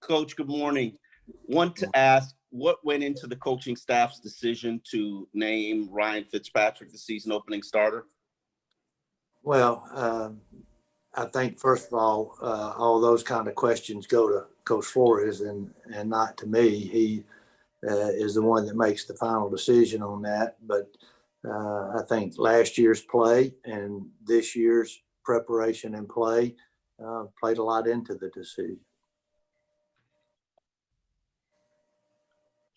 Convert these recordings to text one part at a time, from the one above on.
Coach, good morning. Want to ask, what went into the coaching staff's decision to name Ryan Fitzpatrick the season opening starter? Well, I think, first of all those kind of questions go to Coach Flores and not to me. He is the one that makes the final decision on that. But I think last year's play and this year's preparation and play played a lot into the decision.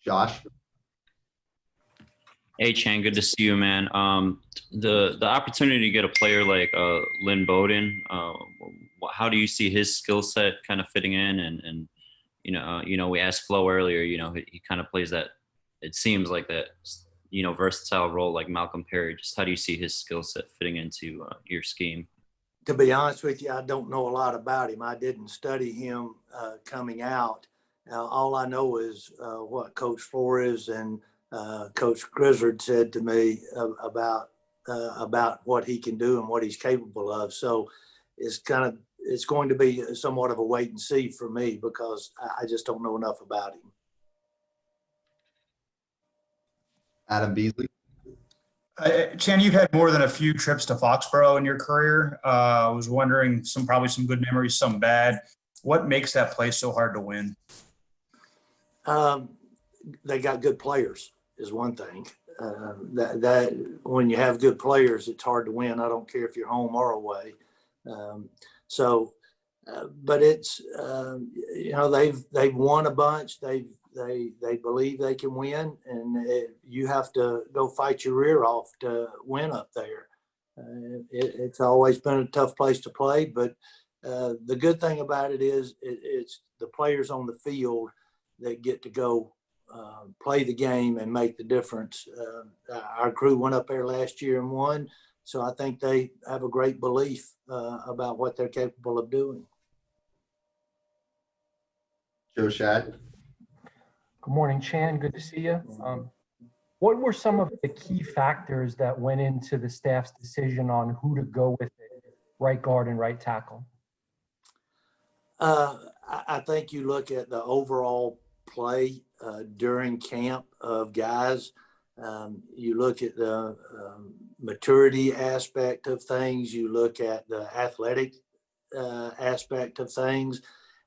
Josh? Hey, Chan, good to see you, man. The opportunity to get a player like Lynn Bowden, how do you see his skill set kind of fitting in? And we asked Flo earlier, he kind of plays that, it seems like that, versatile role like Malcolm Perry. Just how do you see his skill set fitting into your scheme? To be honest with you, I don't know a lot about him. I didn't study him coming out. All I know is what Coach Flores and Coach Grizzard said to me about what he can do and what he's capable of. So it's going to be somewhat of a wait and see for me because I just don't know enough about him. Adam Beasley? Chan, you've had more than a few trips to Foxborough in your career. I was wondering, probably some good memories, some bad. What makes that place so hard to win? They got good players is one thing. That when you have good players, it's hard to win. I don't care if you're home or away. But it's they've won a bunch. They believe they can win, and you have to go fight your rear off to win up there. It's always been a tough place to play, but the good thing about it is it's the players on the field that get to go play the game and make the difference. Our crew went up there last year and won, so I think they have a great belief about what they're capable of doing. Joe Shad? Good morning, Chan. Good to see you. What were some of the key factors that went into the staff's decision on who to go with it, right guard and right tackle? I think you look at the overall play during camp of guys. You look at the maturity aspect of things. You look at the athletic aspect of things.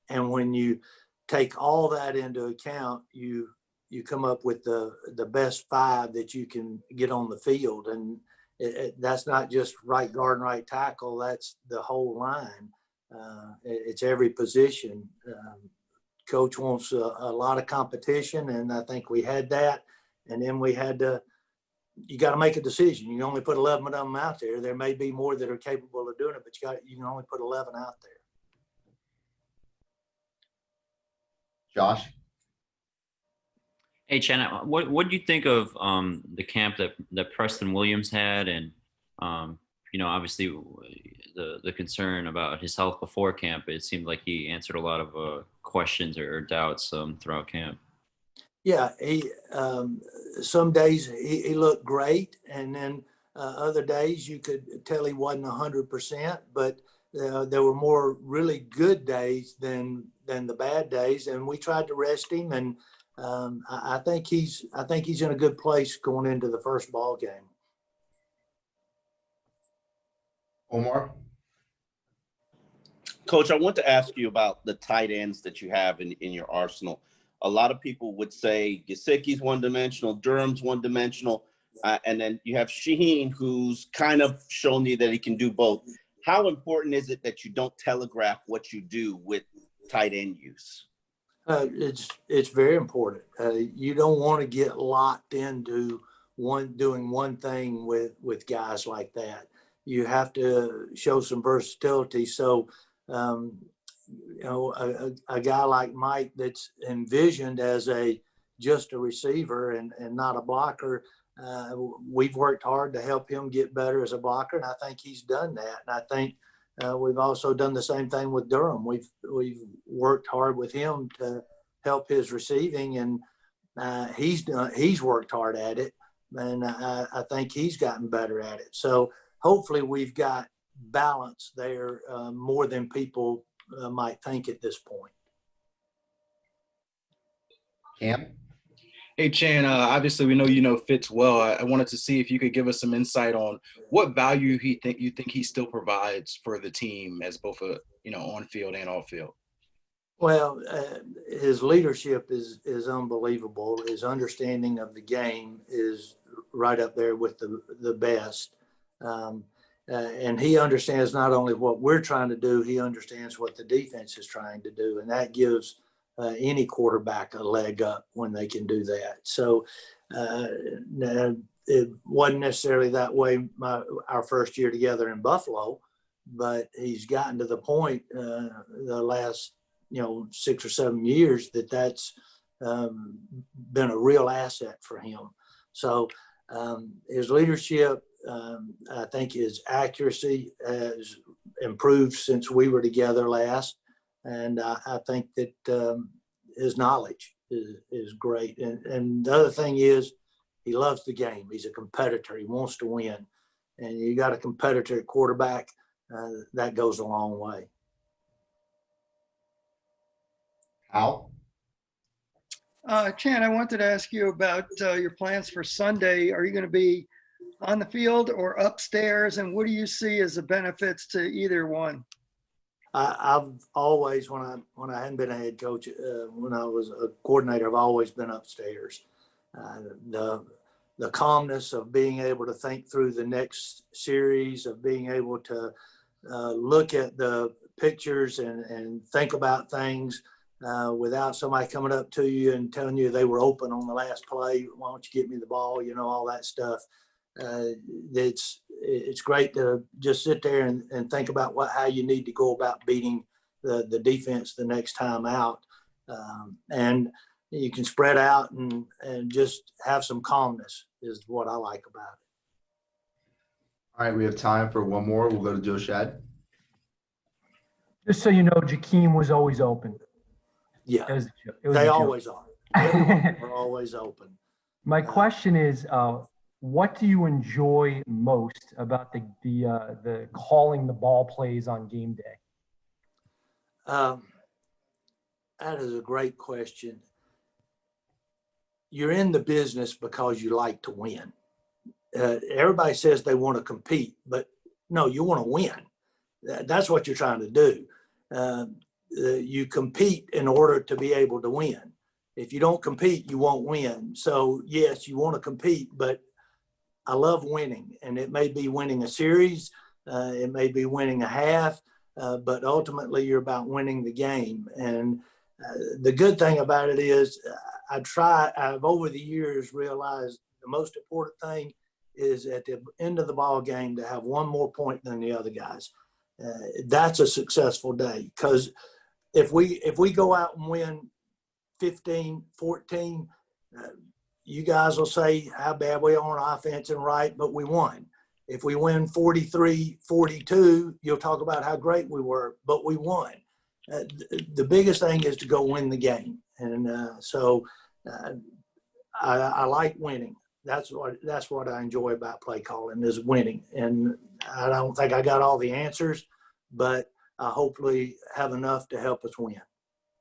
And when you take all that into account, you come up with the best five that you can get on the field. And that's not just right guard and right tackle. That's the whole line. It's every position. Coach wants a lot of competition, and I think we had that. And then you got to make a decision. You can only put 11 of them out there. There may be more that are capable of doing it, but you can only put 11 out there. Josh? Hey, Chan, what do you think of the camp that Preston Williams had, and obviously the concern about his health before camp? It seemed like he answered a lot of questions or doubts throughout camp. Yeah, he some days he looked great, and then other days you could tell he wasn't 100%. But there were more really good days than the bad days, and we tried to rest him. And I think he's in a good place going into the first ball game. Omar? Coach, I want to ask you about the tight ends that you have in your arsenal. A lot of people would say Gesicki's one-dimensional, Durham's one-dimensional, and then you have Shaheen, who's kind of shown you that he can do both. How important is it that you don't telegraph what you do with tight end use? It's very important. You don't want to get locked into doing one thing with guys like that. You have to show some versatility. So, a guy like Mike that's envisioned as just a receiver and not a blocker, we've worked hard to help him get better as a blocker, and I think he's done that. And I think we've also done the same thing with Durham. We've worked hard with him to help his receiving, and he's worked hard at it, and I think he's gotten better at it. So hopefully we've got balance there more than people might think at this point. Cam? Hey, Chan, obviously we know you know Fitz well. I wanted to see if you could give us some insight on what value you think he still provides for the team as both a, on field and off field. Well, his leadership is unbelievable. His understanding of the game is right up there with the best. And he understands not only what we're trying to do, he understands what the defense is trying to do. And that gives any quarterback a leg up when they can do that. So it wasn't necessarily that way our first year together in Buffalo, but he's gotten to the point the last 6 or 7 years that's been a real asset for him. So his leadership, I think his accuracy has improved since we were together last. And I think that his knowledge is great. And the other thing is he loves the game. He's a competitor. He wants to win. And you got a competitor at quarterback, that goes a long way. Al? Chan, I wanted to ask you about your plans for Sunday. Are you going to be on the field or upstairs? And what do you see as the benefits to either one? I've always, when I hadn't been a head coach, when I was a coordinator, I've always been upstairs. The calmness of being able to think through the next series, of being able to look at the pictures and think about things without somebody coming up to you and telling you they were open on the last play. Why don't you get me the ball? All that stuff. It's great to just sit there and think about how you need to go about beating the defense the next time out. And you can spread out and just have some calmness is what I like about it. All right, we have time for one more. We'll go to Joe Shad. Just so you know, Jakeem was always open. Yeah, It was they a joke. always are. They're always open. My question is, what do you enjoy most about the calling the ball plays on game day? That is a great question. You're in the business because you like to win. Everybody says they want to compete, but no, you want to win. That's what you're trying to do. You compete in order to be able to win. If you don't compete, you won't win. So yes, you want to compete, but I love winning, and it may be winning a series, it may be winning a half, but ultimately you're about winning the game. And the good thing about it is I've over the years realized the most important thing is at the end of the ball game to have one more point than the other guys. That's a successful day, because if we go out and win 15-14, you guys will say how bad we are on offense and right, but we won. If we win 43-42, you'll talk about how great we were, but we won. The biggest thing is to go win the game. And so I like winning. That's what I enjoy about play calling, is winning. And I don't think I got all the answers, but I hopefully have enough to help us win.